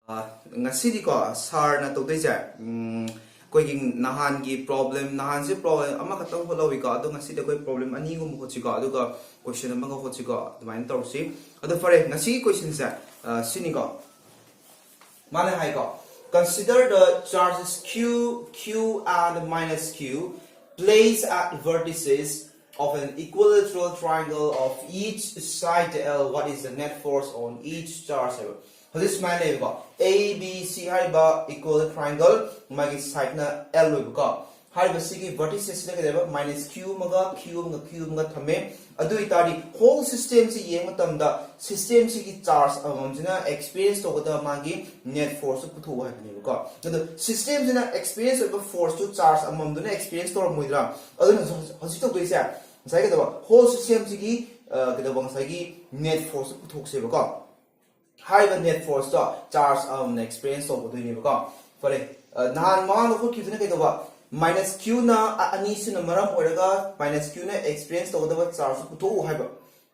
ngasi ko sar na to deja koi nahan gi problem nahan se problem ama khatang holawi ka ado ngasi de koi problem ani gum ho chi ka ado ka question ama ho chi ka dmain tor si ado fare ngasi question sa sini ko mane hai ko consider the charges q and minus q placed at vertices of an equilateral triangle of each side L. What is the net force on each charge? So this man is A, B, C equilateral triangle. My side na L will go. How do you vertices minus Q maga Q maga thame. Adu itari whole system si yeng matam da system si ki charge amamjina experience to the magi net force to puthu hai ni ko. The system jina experience of force to charge amamduna experience to muidra. Adu hosi to doisa. Sai ka whole system si ki kada bang sai ki net force puthok se ko. High net force to charge experience to puthu ni ko. Fare nahan ma no ki jina ka minus q na ani sin maram oraga minus q na experience to the charge putho haiba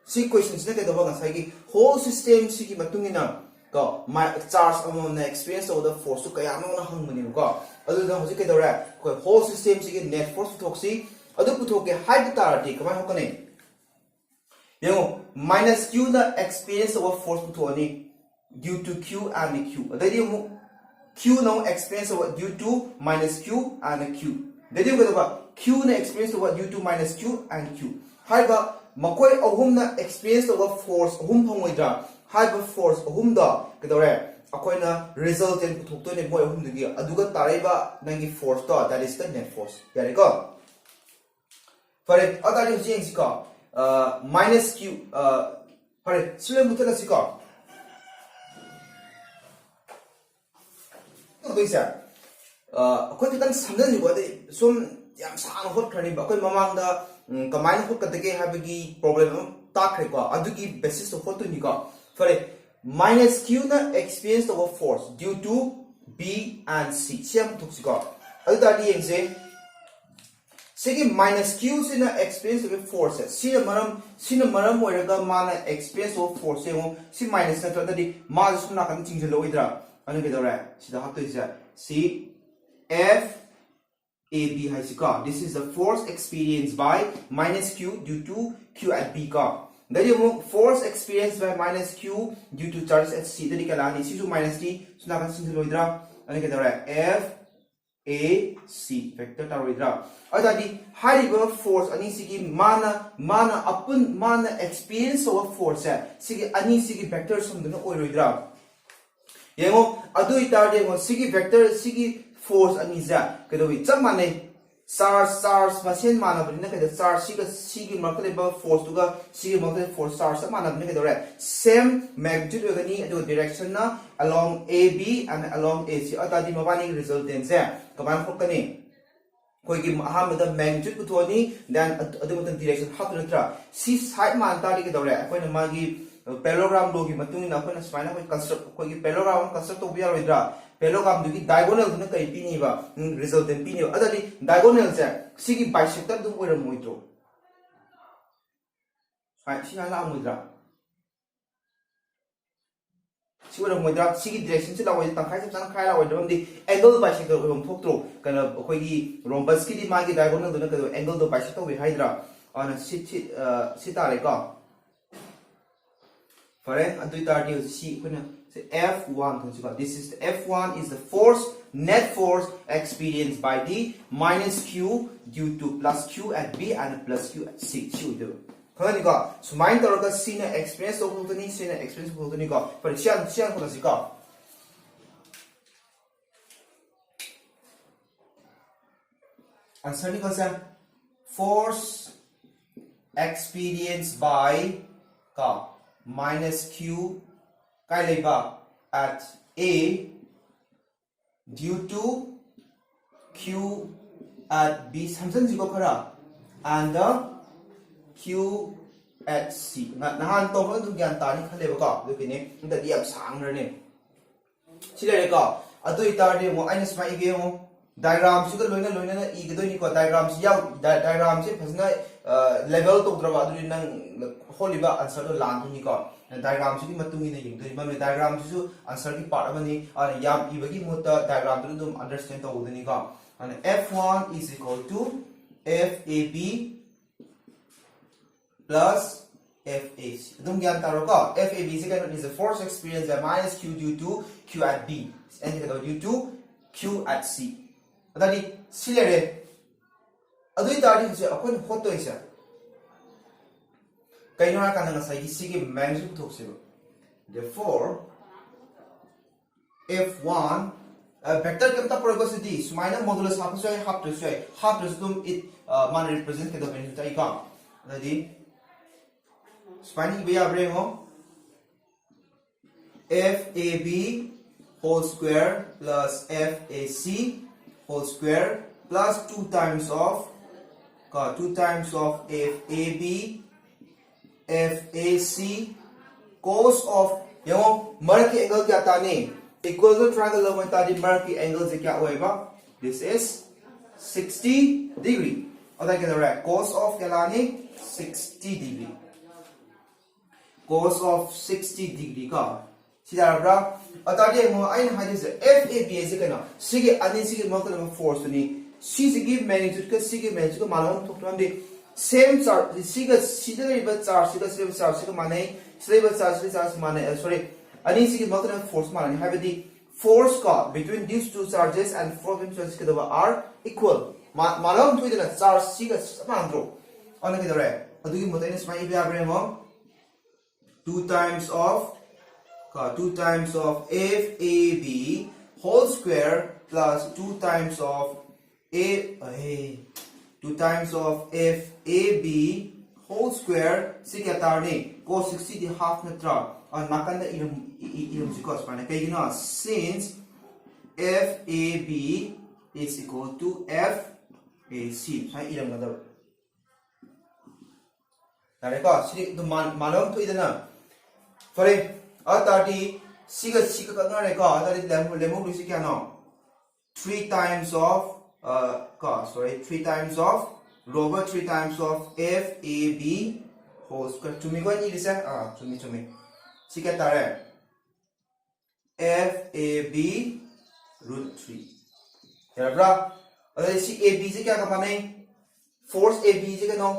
si questions na ka bang sai ki whole system si ki matungina ko my charge na experience to the force to kaya no na hangmani ko. Adu da hosi ka dora ko whole system si ki net force puthok si adu puthoke height tarati kamai hokane yengo minus q na experience of force puthoni due to q and q adai q no experience of due to minus q and q adai ko q na experience of due to minus q and q haiba makoi ahum na experience of force ahum phangoidra haiba force ahum da kedore akoina resultant puthok ne moi ahum digi aduga taraiba nangi force to that is the net force yare ko for it other things ko minus q for it sile mutana siko to bisa ko kitan samjan ni ko de sum yam sang hot khani ba ko mamang da kamai hot ka dege habigi problem ta khai ko adugi basis to hot ni ko for it minus q na experience of force due to b and c siam tuk siko adu ta di yeng se Sigi minus q sina experience of force sina maram oiraga mana experience of force si minus na tadi ma suna kan chingje loidra anu ke dora sida hapto isa c f a b hai sika this is the force experienced by minus q due to q at b ka dari force experienced by minus q due to charge at c tadi kala ni si su minus t suna kan chingje loidra anu ke dora f A C vector taroidra adadi high force ani sigi mana upon mana experience of force sigi ani sigi vector sumduna oiroidra yengo adu itade ngo sigi vector sigi force ani za kedowi chamane charge machine mana bina ke charge sigi markle ba force tuga sigi markle force charge mana bina ke dore same magnitude ogani adu direction na along AB and along AC adadi mabani resultant se kaman hokani koi gi ahamda magnitude puthoni then adu mutan direction hakratra si side man ta ke dore akoina magi parallelogram lo gi matung na akoina smile koi construct koi gi parallelogram construct to biya roidra parallelogram du gi diagonal du na kai pini ba resultant pini adadi diagonal se sigi bisector du oira moitro sai sina la moidra siwara moidra sigi direction se la oi tang khai se tang khai la oi dom di angle bisector oi thok tro kana koi gi rhombus ki di ma gi diagonal du na ka angle do bisector wi haidra ana si ta re ka fare adu ta di si kuna F1 this is the F1 is the force net force experienced by the minus q due to plus q at b and plus q at c do khani ko sumain toroga c na experience of hotani c na experience of hotani ko par sian ko si ko answer ni ko sa force experienced by ka minus q at A due to Q at B samsan jigo khara and the Q at C nahan to ho du gyan ta ni khale ba ka du kini nda di am sang ne sile re ka adu itar de mo aina smai ge mo diagram si ko loina na I ge do ni ko diagram si yaw diagram si phasna level to draba adu nang holiba answer do lan ni ko diagram sigi matung ina ying doi mamle diagram su answer ki part amani yam ibagi mutta diagram tu dum understand to udani ka and f1 is equal to fab plus FAC. Dum gyan taro ka FAB is the force experienced by minus Q due to Q at B and due to Q at C. Adani silere adui tari se akon photo isa kaino na kanang sa isigi magnitude thokse. Therefore F1 vector kamta progressivity sumaina modulus half to dum it man represent ke do benefit ai ka adadi Spani via bremo FAB whole square plus FAC whole square plus 2 times of FAB FAC cos of mark angle kya ta ne equal to triangle lo ta di mark angle se kya hoega this is 60 degree oda ke right cos of kya ne 60 degree cos of 60 degree ka sida bra atari mo ain hadis FAB is kana sige ani sige mo kana force ni sige magnitude ka sige magnitude ka malon thok ram de same charge sige sida riba charge sige charge sige mane sida charge mane sorry ani sige mo kana force mane have the force ka between these two charges and force between charges ka are equal malon thu de charge sige samandro ona ke dore adugi mo tane smai be abre mo 2 times of FAB whole square plus 2 times of FAB whole square sigatarni cos 60 the half natra on makanda ilum because mana kayina since FAB is equal to FAC sai ilum nada tare ka sri to manom to idana for atati siga ka ngare ka atati lemo lusi kya no 3 times of 3 times of lower 3 times of FAB whole square to me go ni lisa to me siga tare FAB root 3 yarabra atati si AB se kya ka mane force AB se ka no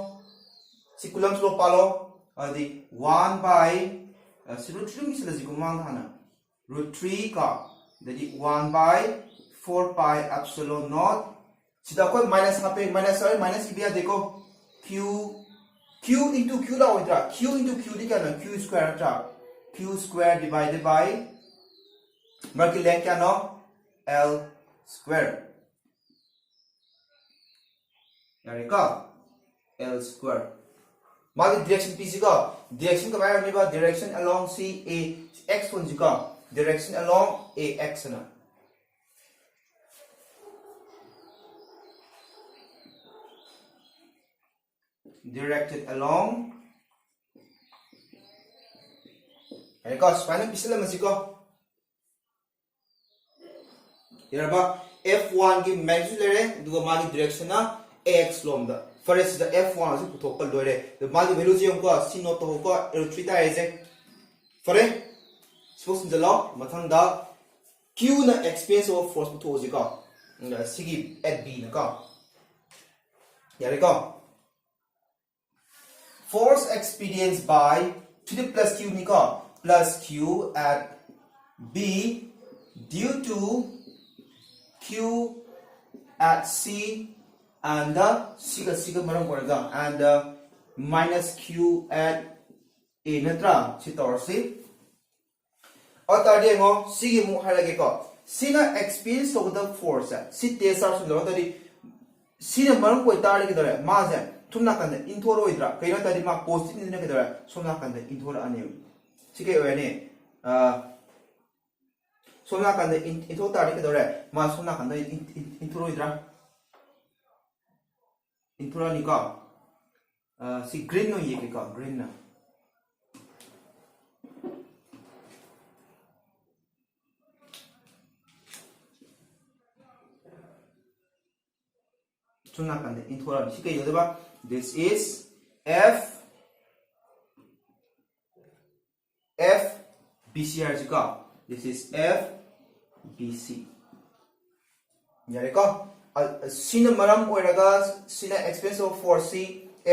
si coulombs law palo adi 1 by root 3 misala ji kumang hana root 3 ka dadi 1 by 4 pi epsilon naught sida ko minus hape minus ibia deko q into q la hoidra q into q di kana q square ta q square divided by mark length kana l square yani ka l square Mali direction P ka direction ka bayar niba direction along C A X one ka direction along A X na directed along ay ka spinal pisala masiko yaraba F1 ki maxillary duga mali direction na AX lomda First, the F1 is put up a lore. The Mali Velusium got C not to go, Electrita is it. For it, supposed the law, Matanda Q the expense of force to Ozika. Sigi at B in the car. Here we go. Force experienced by 3 plus Q nika plus Q at B due to Q at C. And the siga maram korega and minus q at a natra chitorsi atade ngo sigi mu harage ko sina experience of the force si tesar sun lo tadi sina maram ko tari ke dore ma je thumna kan inthoro idra kaina tadi ma positive ni ke dore somna kan inthoro ani sige wene somna kan inthoro tari ke dore ma somna kan inthoro idra Inpura ni ka si green no ye ka green na chuna kan inpura si ke yoda this is F BC हाइज को this is FBC यारे को सीना मरम ओइरगा सीना expense of force सी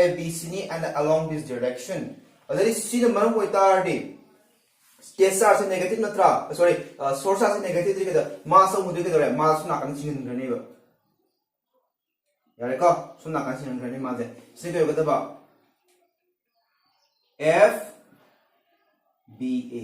FBC ni and along this direction adari सीना मरम ओइतारदि टेस्ट चार्ज से नेगेटिव नत्रा सॉरी सोर्स चार्ज से नेगेटिव दिखे द मास of मुदे के दरे मास ना कन सिन रने बा यारे को सुना कन सिन रने माजे सिगे गदा बा FBA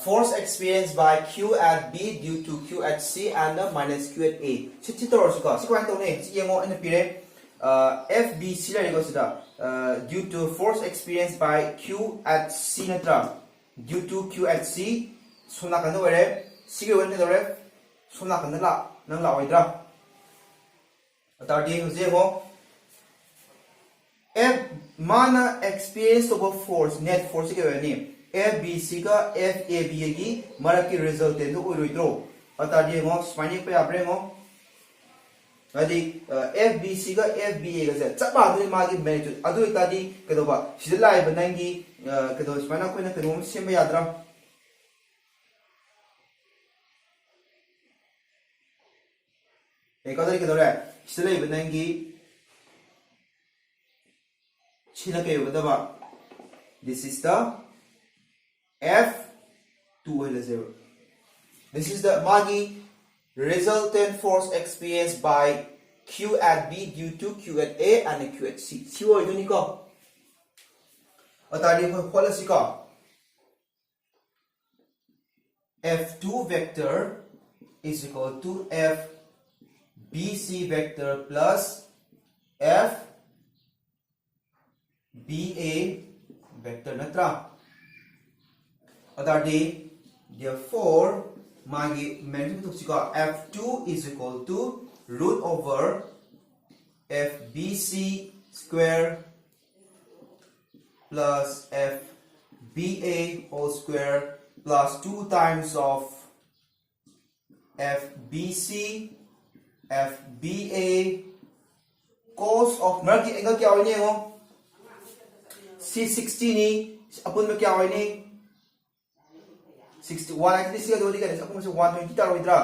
force experienced by Q at B due to Q at C and minus Q at A. FBC due to force experienced by Q at C due to Q at C. F mana experience of a force net force के वैनी FBC का FAB की मरा की result है तो कोई रोइट्रो अतार ये गो स्पाइनिक पे आपरे गो अदी FBC का FBA का से चप्पा अदुरी मागी मैग्नीट्यूड अदु इतादी कदो बा शिदला है बनाएंगी कदो स्पाइना कोई ना कदो मुझसे में याद रहा एक अदरी कदो रहा शिदला है बनाएंगी this is the F2 this is the magi resultant force experienced by Q at B due to Q at A and Q at C. C or unico F2 vector is equal to FBC vector plus F BA vector natra therefore magi magnitude F2 is equal to root over FBC square plus FBA whole square plus 2 times of FBC FBA cos of merki angle kya hoine ho C60 ni अपन में क्या होई नहीं 60 190 सी दोली का अपन में 120 ता रोइद्रा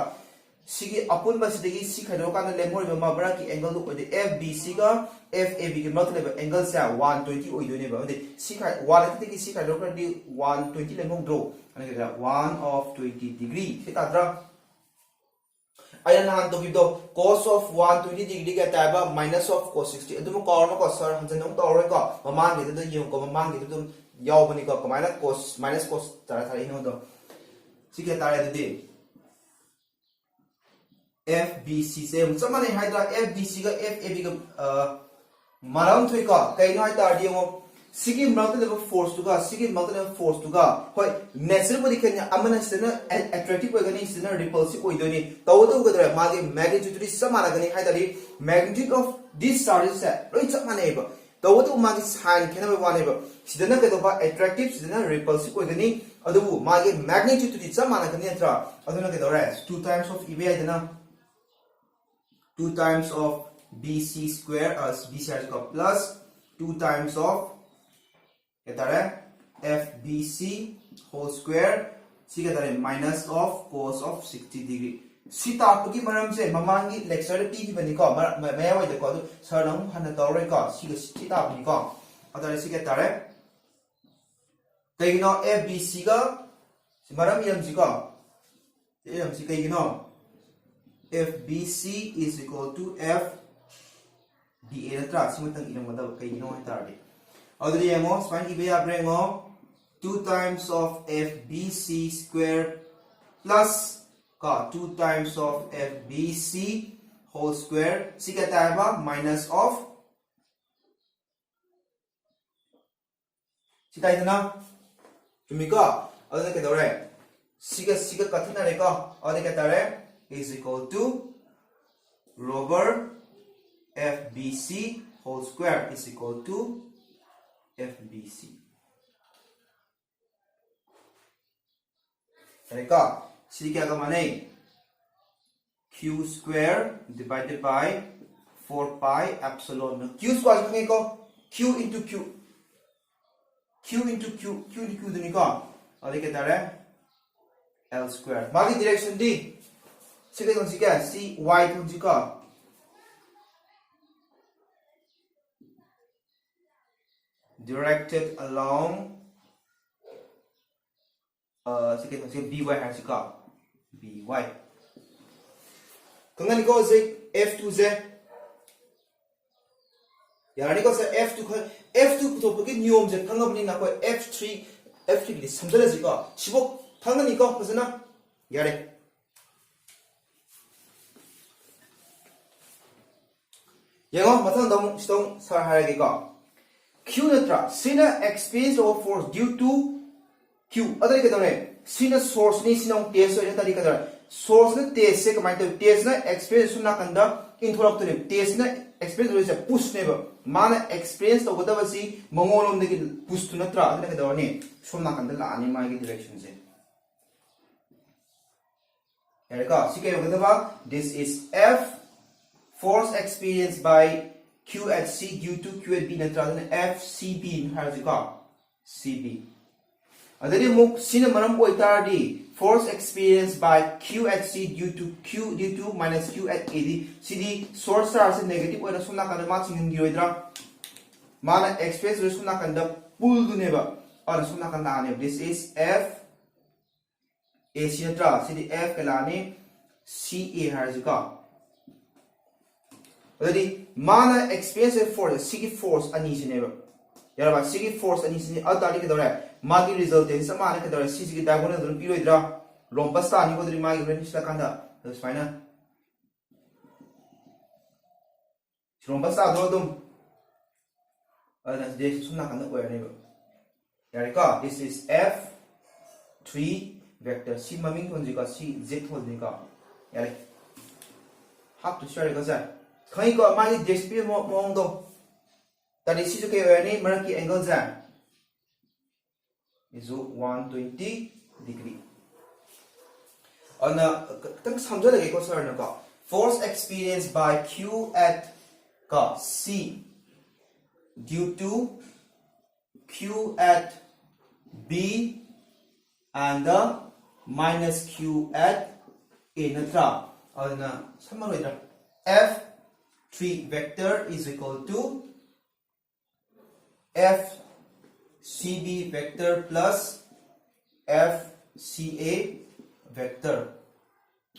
सी की अपन बस देगी सी खैरो का ले मोर में माबरा की एंगल लुक ओदे FBC का FAB के मतलब एंगल से 120 ओइ दोने बा ओदे सी खै 190 की सी खैरो का दी 120 ले मों ड्रो अने के 1 of 20 degree से ताद्रा आयन हान तो बिदो cos of 120 degree का टाइबा minus of cos 60 अदुम कॉर में को सर हंजन नो तो रे को ममान के तो यो को ममान के तो याव बनी को माइनस cos minus cos तारा तारा इनो तो सिके तारे दे FBC से समने हाइड्रा FBC का FAB का मरम थुई का कइनो हाइ तार दियो सिगी मल्टी फोर्स टुगा सिगी मल्टी फोर्स टुगा होय नेचुरल बडी खन्या अमना सिना अट्रैक्टिव ओइगनी सिना रिपल्सिव ओइदोनी तवतो गदरा मागे मैग्नीट्यूड रि समाना गनी हाइदारी मैग्नीट्यूड ऑफ दिस चार्जेस है रोइ समानेबो तवतो मागे साइन खेनबे वानेबो सिदना कदोबा अट्रैक्टिव सिदना रिपल्सिव ओइगनी अदुबु मागे मैग्नीट्यूड रि समाना गनी अत्रा अदुना कदोरा 2 टाइम्स ऑफ इबे आइदना 2 times of BC square as BC plus 2 times of FBC whole square minus of cos of 60 degree. Si tapuki maram se mamangi lecture P bani ko maya wai de ko sir nang hana dawre ko si tapu ni ko adare si getare kaino FBC ga maram yam si ko yam si kaino FBC is equal to FBA natra simatang inang madaw kaino hatari adare yamo span ibe abrengo 2 times of FBC square plus 2 times of FBC whole square minus of na is equal to lower FBC whole square is equal to FBC. Q square divided by 4 pi epsilon. Q square is Q into Q. Q into Q. Q into Q L square. Magi direction D. C Y directed along BY has BY. Kangan ko F2Z. Yani ko sa F2 to pagi niyom je kangabni na ko F3 bi samdala ji ko shibok kangan ko kasana yare. Yango matang dong stong sar haragi ko. Q natra sina experience of force due to Q adari ke done sina source ni sina test so tari kadar source na test se kamai to test na experience suna kanda intolak to test na experience is push neba mana experience to goda basi mongolom de push to natra adari ke done suna kanda la ani mai direction se erika sike goda ba this is F force experienced by Q at C due to Q at B natra FCB has CB. Adari muk sina maram oitardi force experienced by Q at C due to minus Q at AD. CD source are negative or suna kanda matching giroidra. Mana experience suna kanda pull do neba or suna kanda ane. This is F A sinatra. CD F kalani CA has Already mana experience force CG force ani sineba. Yaraba CG force ani sin adari ke dore magi result is samana ke dore CG diagonal dun piroidra rompas ta ani ko dri magi ren isla kanda that's fine na rompas ta do dum ana de sunna kanda ko yani yarika this is F3 vector C maming thonji ka C Z thonji ka yari have to share ka sa khai ko magi display mong do that is okay any maraki angle is 120 degree. On force experienced by Q at C due to Q at B and the minus Q at A natra. On F3 vector is equal to FCB vector plus FCA vector.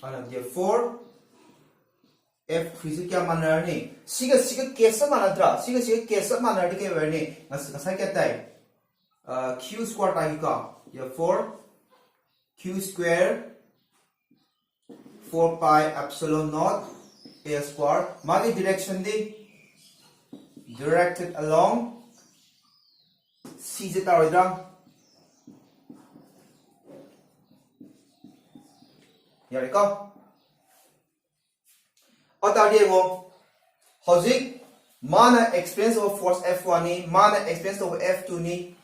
And therefore, F3 is क्या मान रहा है? सिगा कैसा माना था? सिगा कैसा माना है कि वरने नसा क्या है? Q square टाइप का. Therefore, Q square 4 pi epsilon naught A square. मागी direction दे directed along C से तारोइद्रा यारे का अताडिये वो हजिक माना experience of force F1 नी माना experience of F2 नी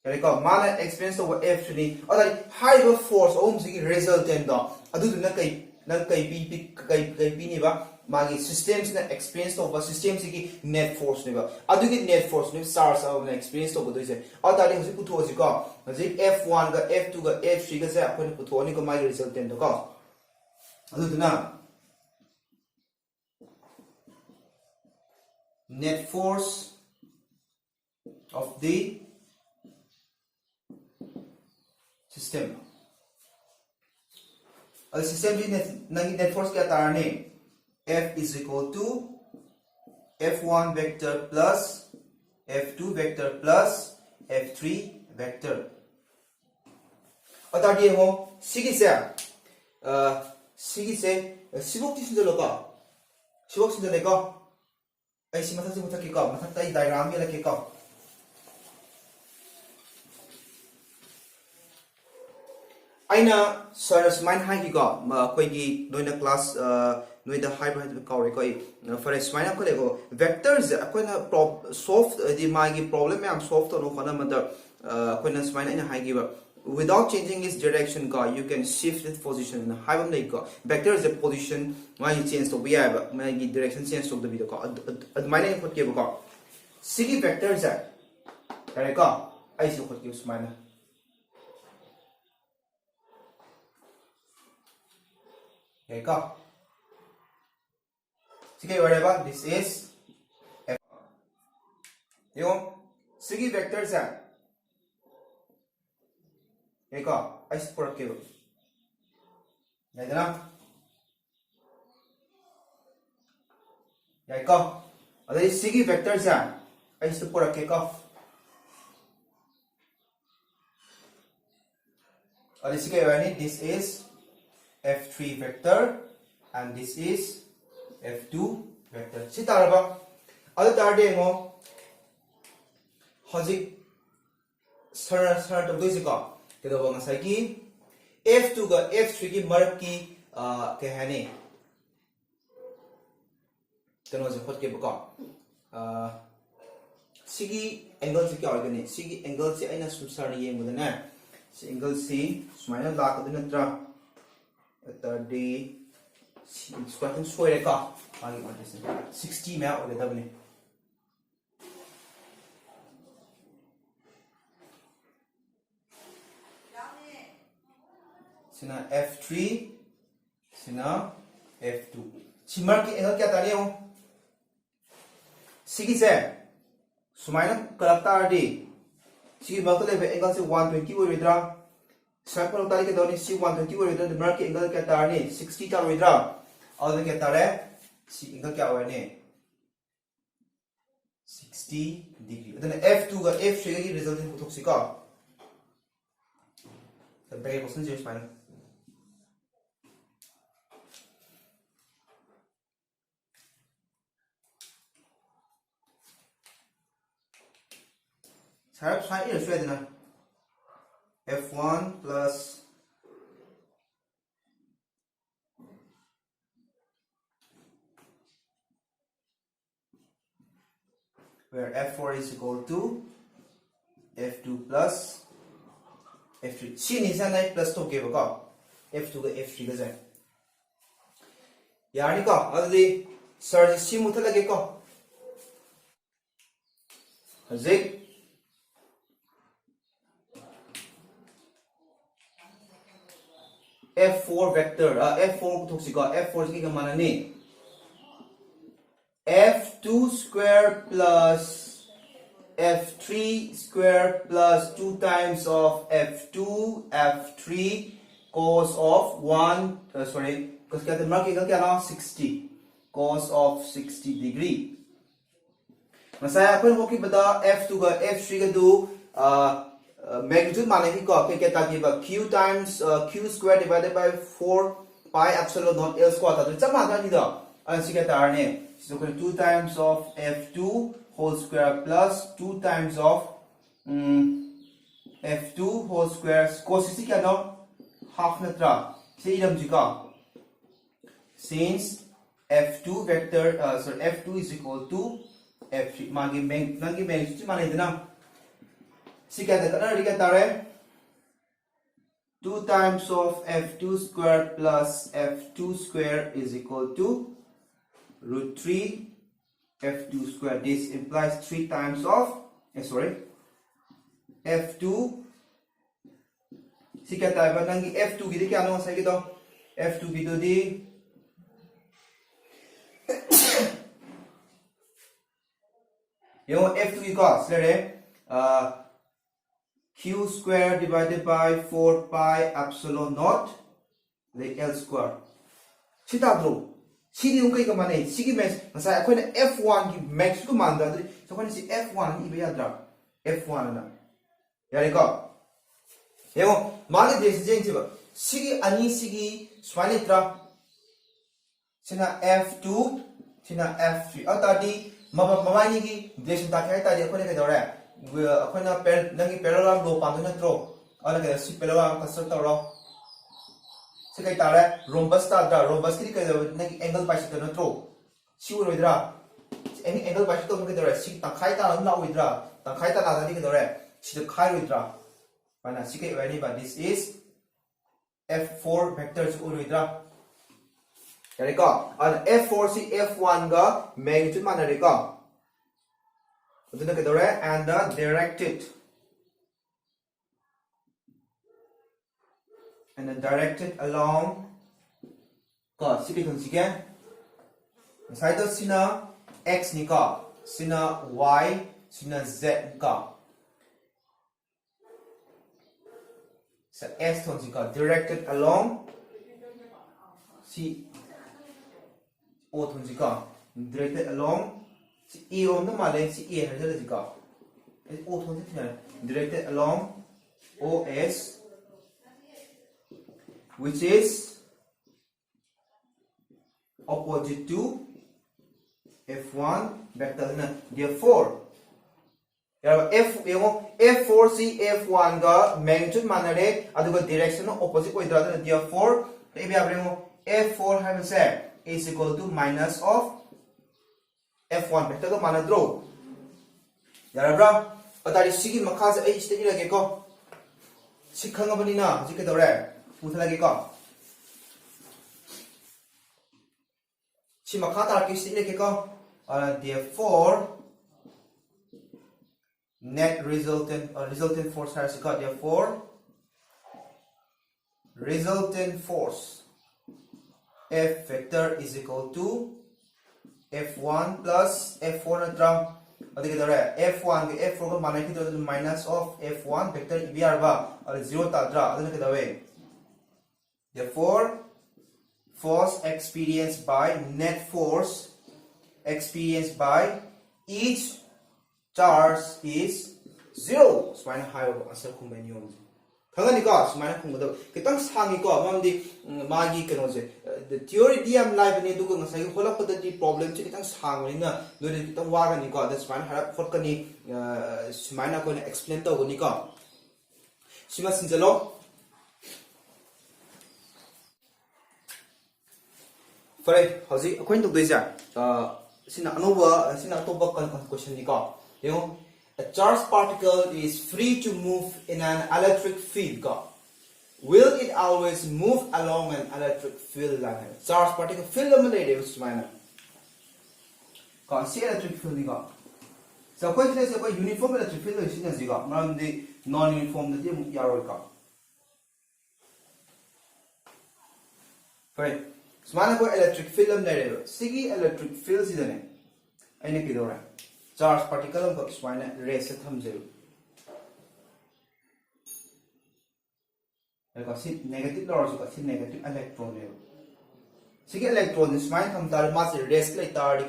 यारे का माना experience of F3 knee अताडि high force ओम से की resultant दा अदु दुना कई nang kai pi ni ba magi systems na experience of system ki net force ni ba adu ki net force ni charge of na experience of do se atari hosi putho ji ko hosi f1 ga f2 ga f3 ga se apon putho ni ko mai resultant do ko adu na net force of the system. The system net force क्या तारा ने F is equal to F1 vector plus F2 vector plus F3 vector. और ताकि हो सिगी से सिबोक तीस जो लोगा सिबोक से लेगा ऐसी मतलब से मुझे क्या मतलब ताई डायग्राम में लगे क्या aina sir smine hai ki go koi gi noina class noida hybrid kawre koi for smine ko lego vectors akoina solve the magi problem am solve to no khana mother akoina smine ina hai gi ba without changing its direction go you can shift its position in hybrid like go vector is a position why you change to be aba magi direction change to the video ko admine ko ke ko sigi vectors are correct ko ai si ko ke smine okay go sige whatever this is f yo sige vectors are okay go I support ke yaidana yai go adai sige vectors are I support ke go adai sige wani this is f3 vector and this is f2 vector si taraba adu tarde mo hoji sar to doi ko kedo ba ngasai ki f2 ga f3 ki marak ki ke hane kano je khot ke ba ko sigi angle se kya organi sigi angle se aina sumsar ni yeng budana si angle si sumaina la ka dinatra the square square ka आगे बढ़ते हैं 60 में हो गया बने सिना f3 सिना f2 सिमर की angle क्या ताने हो सिगी से सुमाइना करता आरडी सिगी मतलब एंगल से 120 हो विद्रा सर्कल उतारी के दौरान सी 120 हो विद्रा सिमर की एंगल क्या ताने 60 का विद्रा और क्या तारे सी एंगल क्या हुआ ने 60 डिग्री अदन f2 का f3 की रिजल्टेंट पुथोक सिका तब ब्रेक क्वेश्चन जेस माइना सारा साइन ये शुरू देना f1 plus where f4 is equal to f2 plus f3 सी निशा नहीं प्लस तो के बका f2 का f3 का जाए यानी का अदली सर सी मुथ लगे का हजे f4 vector f4 को तो f4 की क्या माना नहीं f2 square plus f3 square plus 2 times of f2 f3 cos of 1 sorry cos क्या मार्क क्या ना 60 cos of 60 degree मसाया अपन को की बता f2 का f3 का दो magnitude माने की को क्या ताकि बा q times q square divided by 4 pi epsilon naught l square था तो जब माना नहीं था अंश क्या तारने so 2 times of f2 whole square plus 2 times of f2 whole square cos 60 क्या ना half natra से इधम जी का since f2 vector sorry f2 is equal to f3 मांगे नंगे magnitude माने इतना सी क्या था करना क्या तारे 2 times of f2 square plus f2 square is equal to root 3 f2 square. This implies 3 times of f2 si kya tayo ba nangi f2 gidi kya ano sa gito f2 gito di yung f2 ko slere q square divided by 4 pi epsilon naught the l square si tablo si yung kay kamane sige max masaya ako'y na f1 ki max ko manda so ako'y si f1 iba yadra f1 na yari ko yung mga decision siya sige ani sige swalitra sina f2 sina f3 at tadi mamani ki decision ta kaya tadi ako'y na kadore ako'y na nangi parallel law pando na tro ala kaya si parallel kasar taro si kay tara rhombus ta da rhombus ki kaya nangi angle pa siya na tro si uroidra any angle pa siya to kadore si tangkai ta na uidra tangkai ta na tadi kadore si kai uidra Mana sikit ini but this is f4 vector su uruidra. Jadi ko, an f4 si f1 ga magnitude mana ri ko. Itu nak kedore and the directed along ko sikit kun sikit. Sai to sina x ni ko, sina y, sina z ko. So S got directed along C O got directed along C E on the male C E has got O directed along OS which is opposite to F1 vector. Therefore F4 C F1 ga magnitude manare aduga direction opposite oidra therefore F4 have say is equal to minus of F1 vector ga manadro yarabra patari sigi makha se ai stage lage ko sikhanga bani na ji ke dore putha lage ko si makha tar ki stage lage ko therefore net resultant force has got therefore resultant force F vector is equal to F1 plus F4 na F1 ke F4 ko mana kita minus of F1 vector biar ba और 0 ta dra aduna ke dawe therefore force experienced by net force experienced by each charge is 0. Smile high answer combination. Kangani ka smile kumado. Kitang sangi ko mamdi magi kanoje. The theory diam live ni dugo ngasai hola padati problem che kitang sangi na dole kitang waga ni ko. That's smile harap khot kani smile ko na explain to ni ko. Sima sinjalo. Fare hoji akoin to deja. Sina anova sina toba kan question ni ko. A charged particle is free to move in an electric field. Will it always move along an electric field line? Charged particle field eliminated is minor. See electric field. So question is about uniform electric field is the non-uniform that you are. Right. Smana ko electric field eliminated. Sigi electric field is the name. I need to charge particle of spine race negative or negative electron. Sige electron spine come tar mass race like tar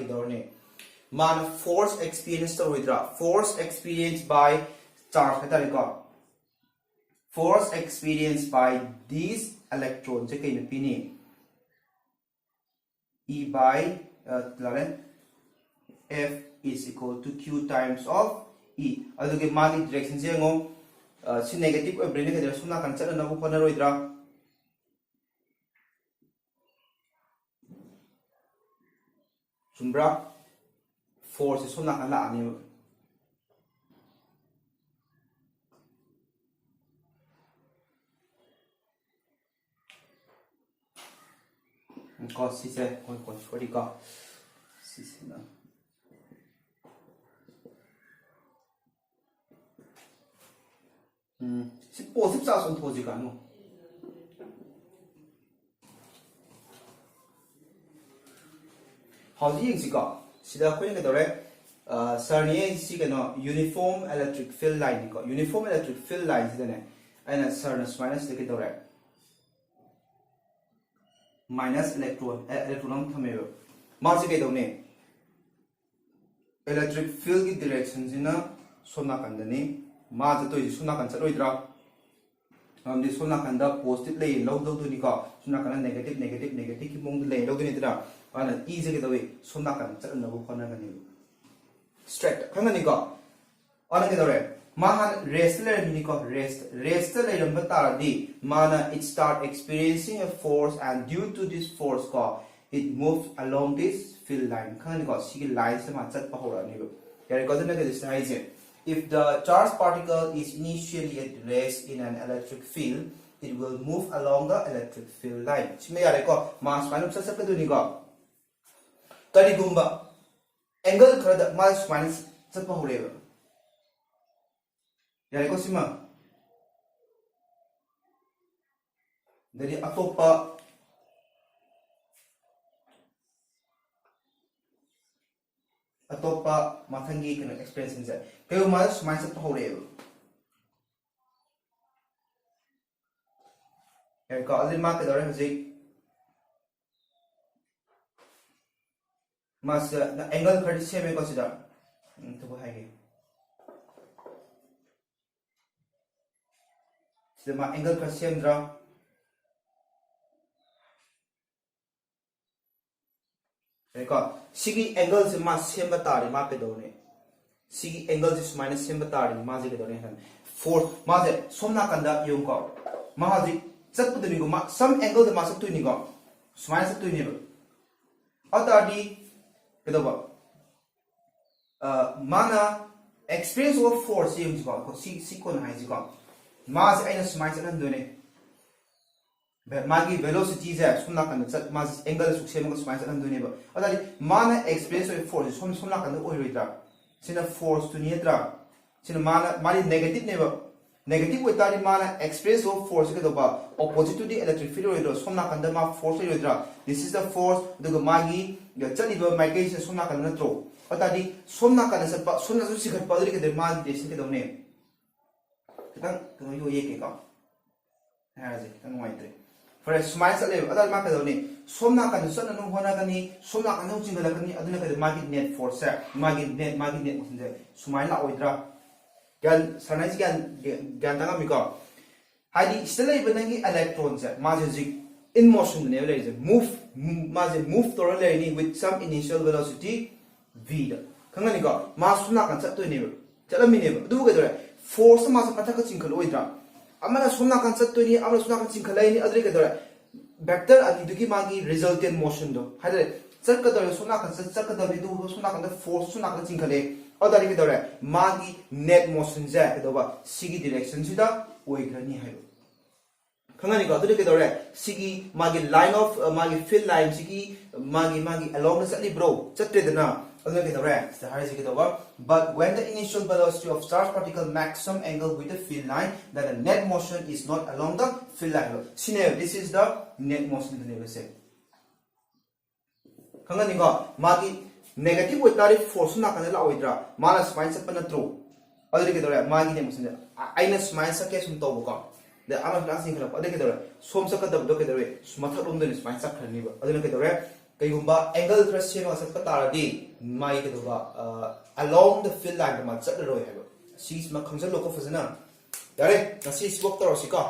man force experienced withdraw force experienced by charge force experienced by these electrons E by F is equal to Q times of E. Adugi magi direction je ngo si negative or brain ke suna kan chana na ko na roidra sumbra force suna kan la ani ko si se ko ko sorry ko si se na si positive sa son thoji ka no how do you see ko sida ko ne dore sir ni si ka no uniform electric field line ko uniform electric field line sida ne aina sir na minus de ke dore minus electron thamebe ma se ke done electric field ki direction jina sona kandani ma ja to sona kan charoidra amdi sona kanda positive lay low do ni ka sona kan negative negative negative ki mong lay low ni tra ana e je ke dawe sona kan charna bu khona kan ni straight khana ni ka ana ke dore ma han rest lay ni ka rest lay ram ta di mana it start experiencing a force and due to this force ka it moves along this field line khana ni ka si line se ma chat pa hora ni yare ko na ke this is if the charged particle is initially at rest in an electric field, it will move along the electric field line. Sime yare ko mass minus sa ka duni ko. Tari gumba angle khara da mass minus sa pa hore ba. Yare ko sima. Dari atopa atopa mathangi kana expression ja kayo mas mindset pa hore ba ka alin ma ka dore haji mas na angle khadi same ko sida to ba hage sida ma angle ka same dra ka sigi angle se ma same batari ma pe done sigi angle is minus same batari ma je ke done han for ma je somna kanda yung ko ma ji sat pu ni go ma some angle de ma sat tu ni go minus sat tu ni ba atadi ke do ba mana experience of force yung ko si ko na ji ko ma je aina minus an done magi velocity ja somna kan chat ma angle su sem ko minus an done ba atadi mana experience of force somna kan oi roi tra sina force to nietra sina mana mari negative ne ba negative with tari mana experience of force ke do ba opposite to the electric field ro somna kan da ma force ro tra this is the force the magi ga chani ba migration somna kan na tro atadi somna kan sa pa somna su sikhat pa ke de ma de sin ke do ne tang ko yo ye ke ka ha ji tang wai tre for smile sa le atadi ma ka do ne somna kan sa na no hona gani somna kan no jinga la gani aduna ka magi net force sa magi net mo smile la oidra gan sanai gan tanga mi ko hadi still even nangi electrons magic in motion ne le move move to le ni with some initial velocity v da kanga ni ko ma suna kan chat to ni chala mi ne du ga dore force ma sa patha ka chingkhal oidra amana suna kan chat to ni amana suna kan chingkhal ni adre ga dore vector ani du ki magi resultant motion do hade chat ka dore suna kan chat ka dore du suna kan da force suna kan chingkhale adari ke dore magi net motion ja ke doba sigi direction sida oigrani hayo khangani ko adari ke dore sigi magi line of magi field line sigi magi along the slightly bro chatte dana adari ke dore the high sigi doba but when the initial velocity of charged particle makes some angle with the field line then the net motion is not along the field line sine this is the net motion the name say khangani ko magi negative with tari force na kana la oidra mana smile sa panatro adri ke dore magi ne musin aina smile sa ke sum to ko de ama class ni khala adri ke dore som sa ka dab do ke dore matha rum de smile sa khrani ba adri ke dore kai gumba angle thrust se ma sa ka tara di mai ke doba along the field line ma chat ro hai ba si ma khamjal lo ko fazana yare kasi swap to ro si ka